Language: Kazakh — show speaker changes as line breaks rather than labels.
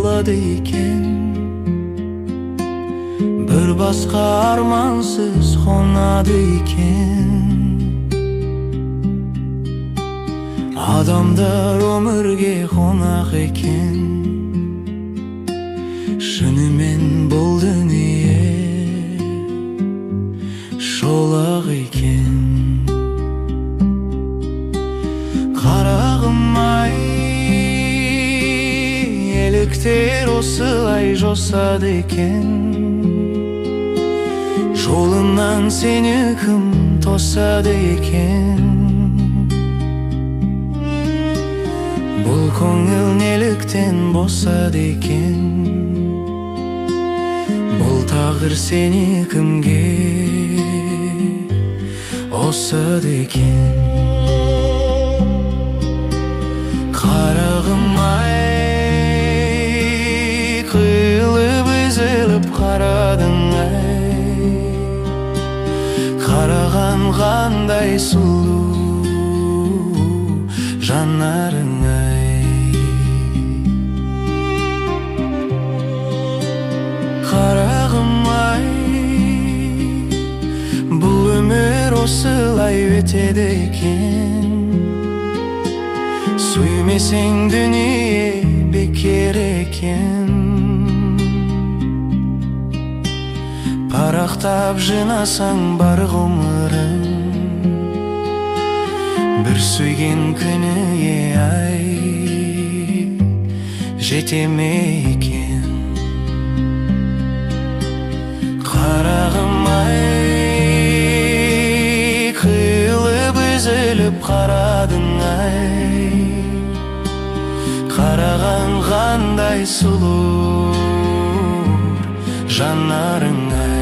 болады екен. Бір басқа армансыз қонады екен. Адамдар өмірге қонақ екен. Шынымен бұл дүние шолақ екен. Қарағым-ай, еліктер осылай жосады екен. Жолынан сені кім тосады екен? Бұл көңіл неліктен босады екен? Бұл тағдыр сені кімге осады екен? Қарағым-ай, қиылып үзіліп қарадың-ай. Қараған қандай сұлу жанарың-ай. Қарағым-ай, бұл өмір осылай өтеді екен. Сүймесең дүние бекер екен. Парақтап жинасаң бар ғұмырың, бір сүйген күні ай жете ме екен? Қарағым-ай, қиылып үзіліп қарадың-ай. Қараған қандай сұлу жанарың-ай.